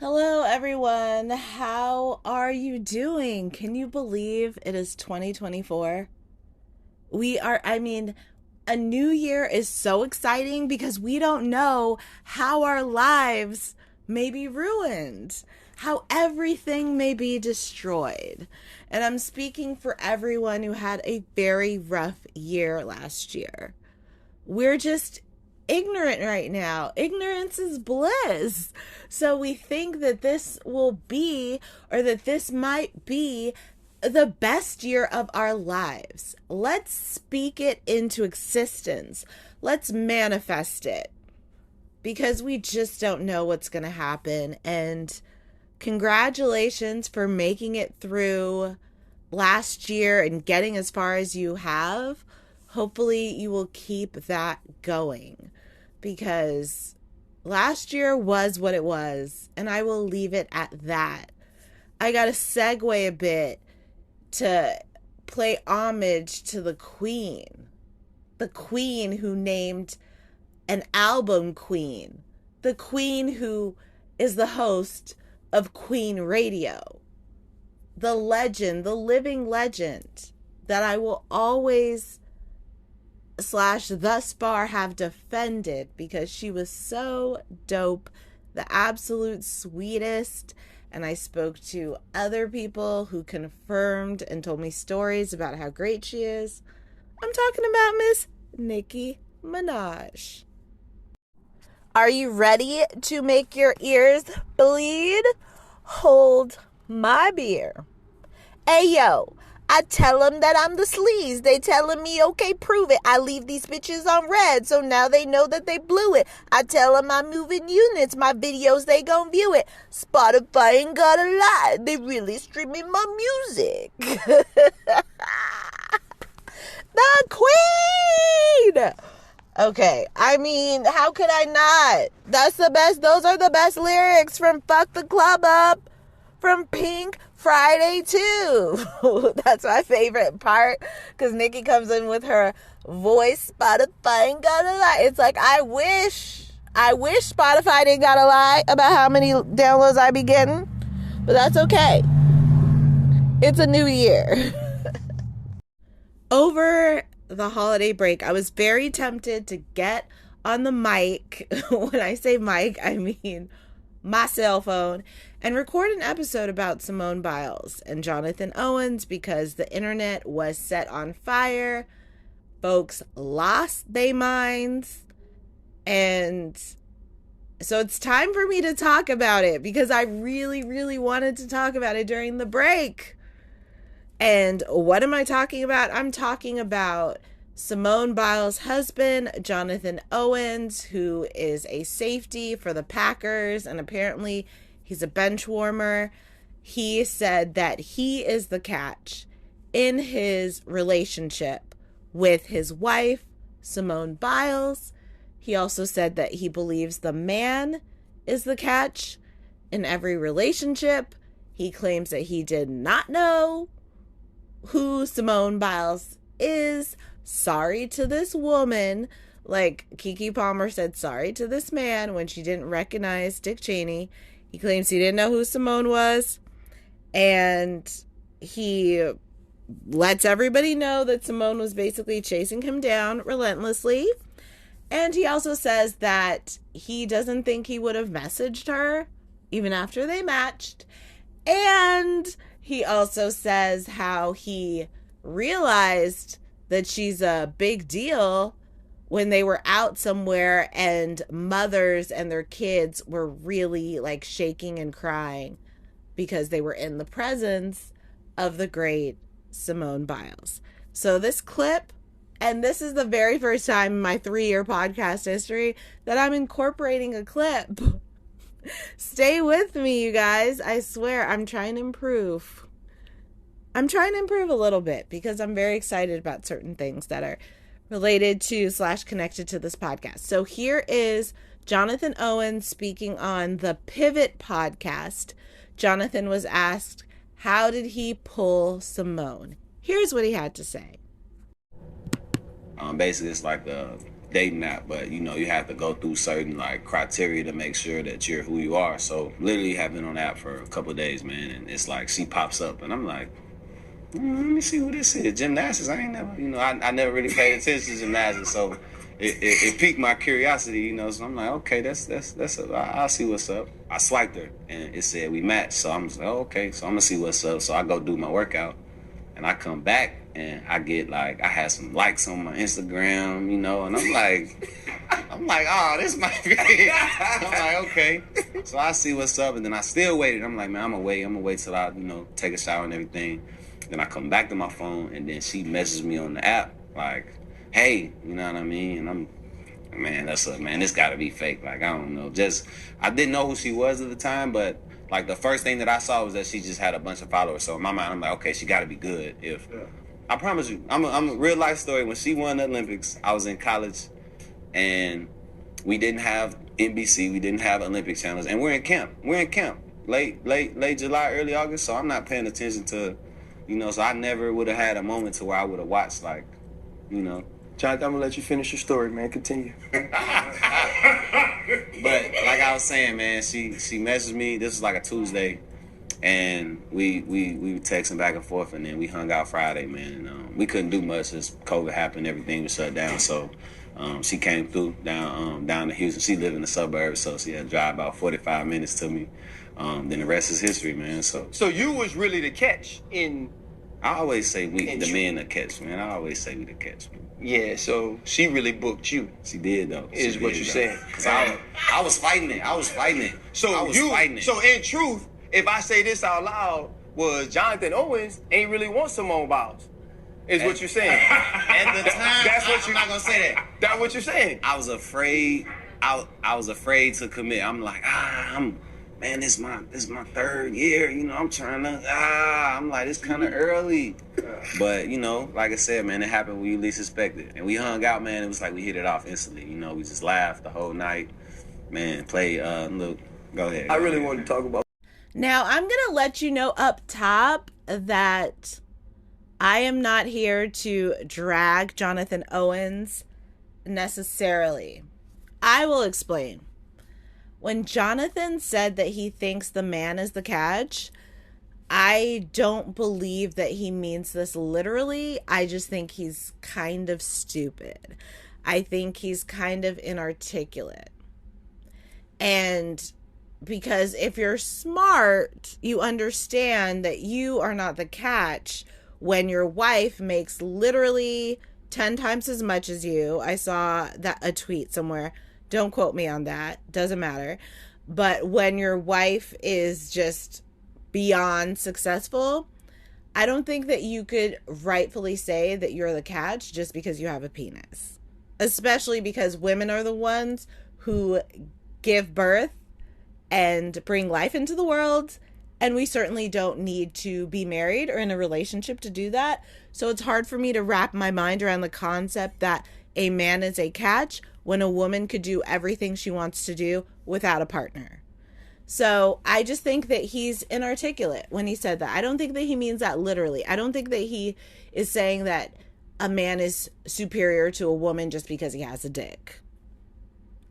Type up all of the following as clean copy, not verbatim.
Hello, everyone. How are you doing? Can you believe it is 2024? A new year is so exciting because we don't know how our lives may be ruined, how everything may be destroyed. And I'm speaking for everyone who had a very rough year last year. We're just ignorant right now. Ignorance is bliss. So we think that this will be, or that this might be, the best year of our lives. Let's speak it into existence. Let's manifest it because we just don't know what's going to happen. And congratulations for making it through last year and getting as far as you have. Hopefully you will keep that going because last year was what it was, and I will leave it at that. I got to segue a bit to play homage to the queen who named an album queen, the queen who is the host of Queen Radio, the legend, the living legend that I will always / thus far have defended because she was so dope, the absolute sweetest. And I spoke to other people who confirmed and told me stories about how great she is. I'm talking about Miss Nicki Minaj. Are you ready to make your ears bleed? Hold my beer. Ayo, I tell them that I'm the sleaze. They telling me, okay, prove it. I leave these bitches on red, so now they know that they blew it. I tell them I'm moving units. My videos, they gon' view it. Spotify ain't gotta lie. They really streaming my music. The queen! Okay, how could I not? That's the best. Those are the best lyrics from Fuck the Club Up, from Pink Friday 2. That's my favorite part because Nicki comes in with her voice. Spotify ain't gotta lie. It's like, I wish Spotify didn't gotta lie about how many downloads I be getting, but that's okay. It's a new year. Over the holiday break, I was very tempted to get on the mic. When I say mic, I mean my cell phone, and record an episode about Simone Biles and Jonathan Owens because the internet was set on fire. Folks lost their minds. And so it's time for me to talk about it because I really, really wanted to talk about it during the break. And what am I talking about? I'm talking about Simone Biles' husband, Jonathan Owens, who is a safety for the Packers, and apparently he's a bench warmer. He said that he is the catch in his relationship with his wife, Simone Biles. He also said that he believes the man is the catch in every relationship. He claims that he did not know who Simone Biles is. Sorry to this woman. Like Keke Palmer said sorry to this man when she didn't recognize Dick Cheney. He claims he didn't know who Simone was. And he lets everybody know that Simone was basically chasing him down relentlessly. And he also says that he doesn't think he would have messaged her even after they matched. And he also says how he realized that she's a big deal when they were out somewhere and mothers and their kids were really like shaking and crying because they were in the presence of the great Simone Biles. So this clip, and this is the very first time in my 3-year podcast history that I'm incorporating a clip. Stay with me, you guys. I swear I'm trying to improve. I'm trying to improve a little bit because I'm very excited about certain things that are related to / connected to this podcast. So here is Jonathan Owens speaking on the Pivot podcast. Jonathan was asked, how did he pull Simone? Here's what he had to say. Basically, it's like a dating app, but you know, you have to go through certain like criteria to make sure that you're who you are. So literally have been on the app for a couple of days, man, and it's like she pops up and I'm like, let me see who this is. Gymnastics. I ain't never, you know, I never really paid attention to gymnastics, so it piqued my curiosity, you know. So I'm like, okay, I'll see what's up. I swiped her and it said we matched, so I'm just like, oh, okay, so I'm gonna see what's up. So I go do my workout, and I come back and I get like I had some likes on my Instagram, you know, and I'm like, oh, this might be. I'm like, okay. So I see what's up, and then I still waited. I'm like, man, I'm gonna wait till I, you know, take a shower and everything. Then I come back to my phone, and then she messages me on the app, like, hey, you know what I mean? And man, this gotta be fake. Like, I don't know. I didn't know who she was at the time, but like the first thing that I saw was that she just had a bunch of followers. So in my mind, I'm like, okay, she gotta be good. I promise you, I'm a real life story. When she won the Olympics, I was in college, and we didn't have NBC, we didn't have Olympic channels, and we're in camp. Late July, early August. So I'm not paying attention to. You know, so I never would have had a moment to where I would have watched, like, you know. Jonathan, I'm going to let you finish your story, man. Continue. But like I was saying, man, she messaged me. This was like a Tuesday. And we were texting back and forth, and then we hung out Friday, man. And, we couldn't do much as COVID happened. Everything was shut down. So she came through down to Houston. She lived in the suburbs, so she had to drive about 45 minutes to me. Then the rest is history, man. So you was really the catch in. I always say men the catch, man. I always say we the catch, man. Yeah, so she really booked you. She did, though. Is what you're saying. I was fighting it. So in truth, if I say this out loud, was Jonathan Owens ain't really want Simone Biles. Is what you're saying. At the time, I'm not gonna say that. That's what you're saying. I was afraid. I was afraid to commit. I'm like, man, this is my third year. You know, I'm trying to. I'm like, it's kind of early. But you know, like I said, man, it happened when you least expected, and we hung out, man. It was like we hit it off instantly. You know, we just laughed the whole night, man. Play. Look, go ahead. I really want to talk about. Now I'm gonna let you know up top that I am not here to drag Jonathan Owens necessarily. I will explain. When Jonathan said that he thinks the man is the catch, I don't believe that he means this literally. I just think he's kind of stupid. I think he's kind of inarticulate. And because if you're smart, you understand that you are not the catch when your wife makes literally 10 times as much as you. I saw a tweet somewhere. Don't quote me on that. Doesn't matter. But when your wife is just beyond successful, I don't think that you could rightfully say that you're the catch just because you have a penis. Especially because women are the ones who give birth and bring life into the world. And we certainly don't need to be married or in a relationship to do that. So it's hard for me to wrap my mind around the concept that a man is a catch when a woman could do everything she wants to do without a partner. So I just think that he's inarticulate when he said that. I don't think that he means that literally. I don't think that he is saying that a man is superior to a woman just because he has a dick.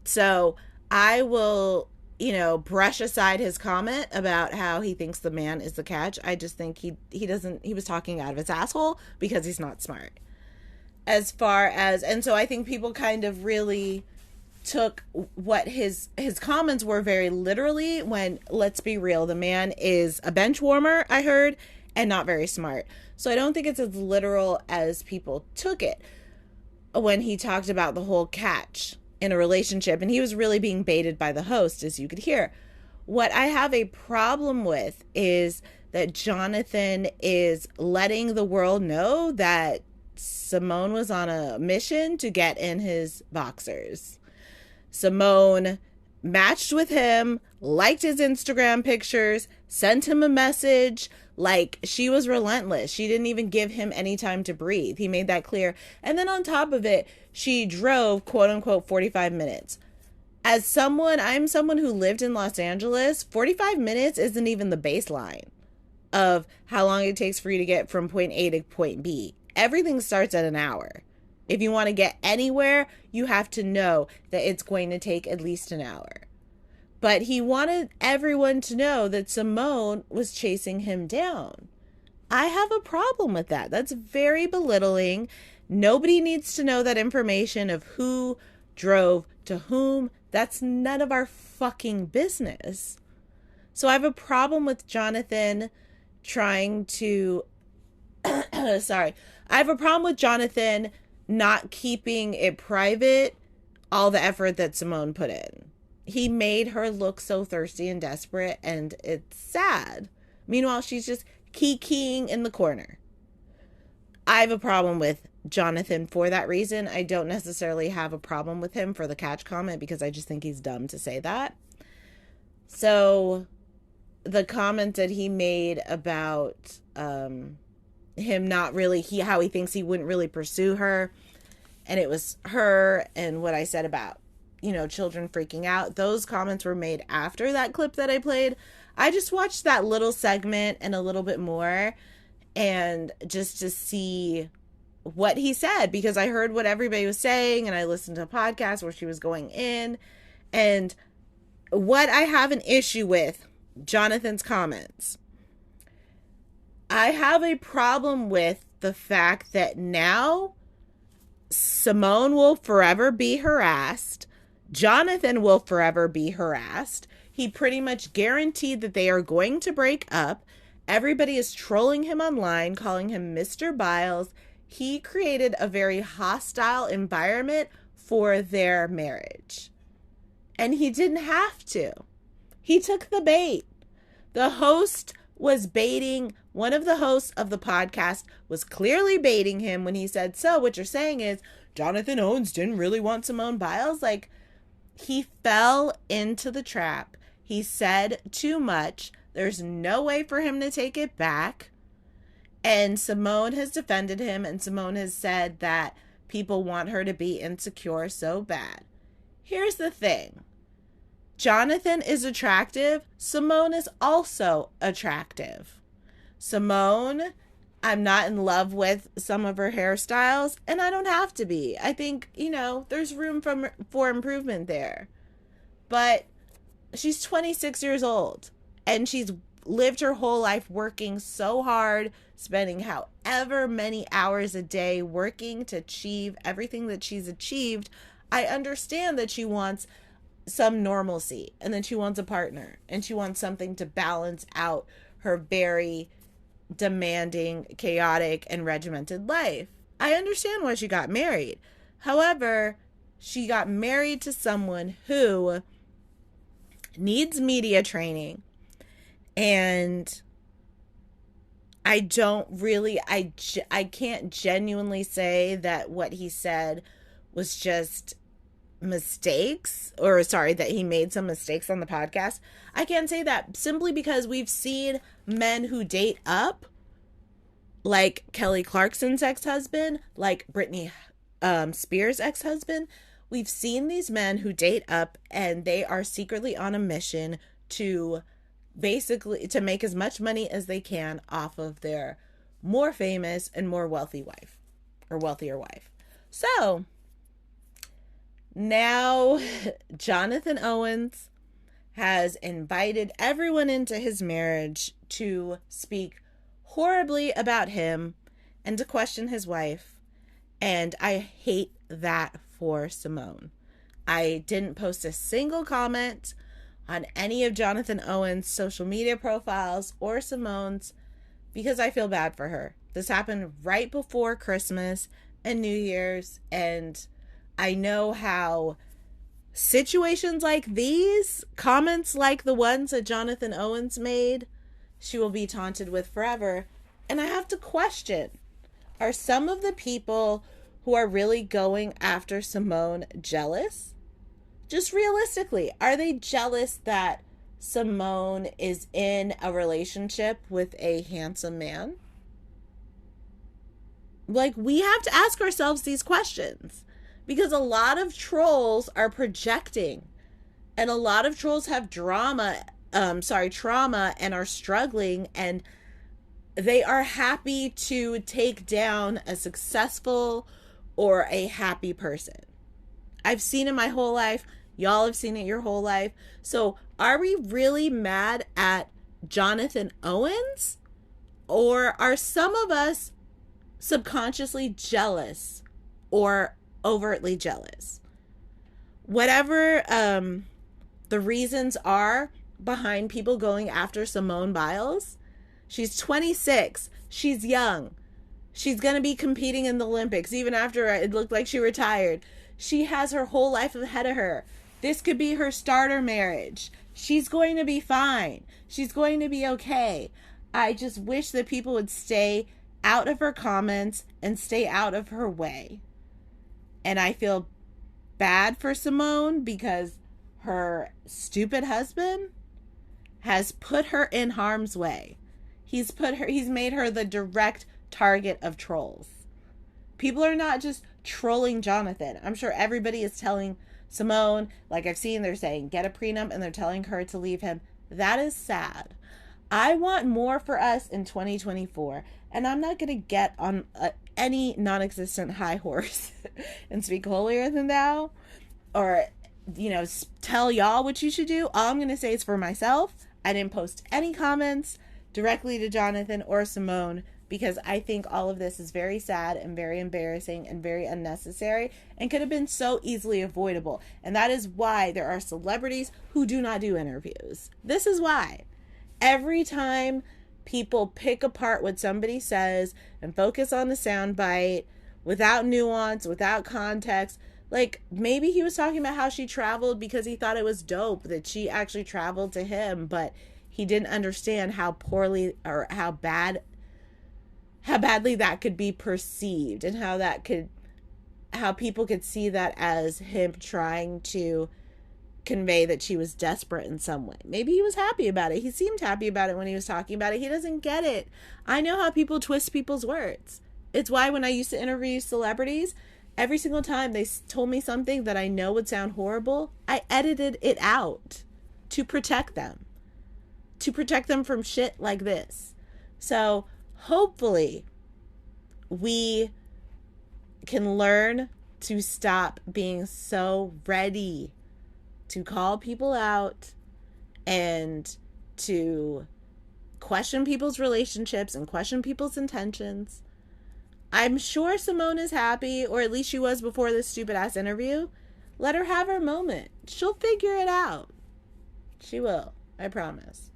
So I will, brush aside his comment about how he thinks the man is the catch. I just think he was talking out of his asshole because he's not smart. And so I think people kind of really took what his comments were very literally when, let's be real, the man is a bench warmer, I heard, and not very smart. So I don't think it's as literal as people took it when he talked about the whole catch in a relationship. And he was really being baited by the host, as you could hear. What I have a problem with is that Jonathan is letting the world know that Simone was on a mission to get in his boxers. Simone matched with him, liked his Instagram pictures, sent him a message. Like, she was relentless. She didn't even give him any time to breathe. He made that clear. And then on top of it, she drove, quote unquote, 45 minutes. I'm someone who lived in Los Angeles. 45 minutes isn't even the baseline of how long it takes for you to get from point A to point B. Everything starts at an hour. If you want to get anywhere, you have to know that it's going to take at least an hour. But he wanted everyone to know that Simone was chasing him down. I have a problem with that. That's very belittling. Nobody needs to know that information of who drove to whom. That's none of our fucking business. So I have a problem with Jonathan trying to... Sorry. I have a problem with Jonathan not keeping it private, all the effort that Simone put in. He made her look so thirsty and desperate, and it's sad. Meanwhile, she's just kikiing in the corner. I have a problem with Jonathan for that reason. I don't necessarily have a problem with him for the catch comment because I just think he's dumb to say that. So the comment that he made about him not really, how he thinks he wouldn't really pursue her, and it was her, and what I said about, children freaking out, those comments were made after that clip that I played. I just watched that little segment and a little bit more, and just to see what he said, because I heard what everybody was saying, and I listened to a podcast where she was going in, and what I have an issue with Jonathan's comments. I have a problem with the fact that now Simone will forever be harassed. Jonathan will forever be harassed. He pretty much guaranteed that they are going to break up. Everybody is trolling him online, calling him Mr. Biles. He created a very hostile environment for their marriage. And he didn't have to. He took the bait. The host was baiting, one of the hosts of the podcast was clearly baiting him when he said, so what you're saying is Jonathan Owens didn't really want Simone Biles? Like, he fell into the trap. He said too much. There's no way for him to take it back. And Simone has defended him, and Simone has said that people want her to be insecure so bad. Here's the thing. Jonathan is attractive. Simone is also attractive. Simone, I'm not in love with some of her hairstyles, and I don't have to be. I think, there's room for improvement there. But she's 26 years old, and she's lived her whole life working so hard, spending however many hours a day working to achieve everything that she's achieved. I understand that she wants some normalcy, and then she wants a partner, and she wants something to balance out her very demanding, chaotic, and regimented life. I understand why she got married. However, she got married to someone who needs media training, and I can't genuinely say that what he said was just mistakes, that he made some mistakes on the podcast. I can't say that simply because we've seen men who date up, like Kelly Clarkson's ex-husband, like Britney Spears' ex-husband. We've seen these men who date up, and they are secretly on a mission to basically to make as much money as they can off of their more famous and more wealthier wife. So now Jonathan Owens has invited everyone into his marriage to speak horribly about him and to question his wife. And I hate that for Simone. I didn't post a single comment on any of Jonathan Owens' social media profiles or Simone's because I feel bad for her. This happened right before Christmas and New Year's, and I know how situations like these, comments like the ones that Jonathan Owens made, she will be taunted with forever. And I have to question, are some of the people who are really going after Simone jealous? Just realistically, are they jealous that Simone is in a relationship with a handsome man? Like, we have to ask ourselves these questions. Because a lot of trolls are projecting, and a lot of trolls have trauma and are struggling, and they are happy to take down a successful or a happy person. I've seen it my whole life. Y'all have seen it your whole life. So are we really mad at Jonathan Owens? Or are some of us subconsciously jealous or overtly jealous? Whatever the reasons are behind people going after Simone Biles, she's 26. She's young. She's going to be competing in the Olympics even after it looked like she retired. She has her whole life ahead of her. This could be her starter marriage. She's going to be fine. She's going to be okay. I just wish that people would stay out of her comments and stay out of her way. And I feel bad for Simone because her stupid husband has put her in harm's way. He's made her the direct target of trolls. People are not just trolling Jonathan. I'm sure everybody is telling Simone, like I've seen, they're saying get a prenup and they're telling her to leave him. That is sad. I want more for us in 2024, and I'm not going to get on any non-existent high horse and speak holier than thou, or, tell y'all what you should do. All I'm going to say is for myself. I didn't post any comments directly to Jonathan or Simone because I think all of this is very sad and very embarrassing and very unnecessary and could have been so easily avoidable. And that is why there are celebrities who do not do interviews. This is why. Every time people pick apart what somebody says and focus on the soundbite without nuance, without context, like maybe he was talking about how she traveled because he thought it was dope that she actually traveled to him, but he didn't understand how poorly or how badly that could be perceived and how people could see that as him trying to convey that she was desperate in some way. Maybe he was happy about it. He seemed happy about it when he was talking about it. He doesn't get it. I know how people twist people's words. It's why when I used to interview celebrities, every single time they told me something that I know would sound horrible, I edited it out to protect them. To protect them from shit like this. So hopefully we can learn to stop being so ready to call people out and to question people's relationships and question people's intentions. I'm sure Simone is happy, or at least she was before this stupid ass interview. Let her have her moment. She'll figure it out. She will. I promise.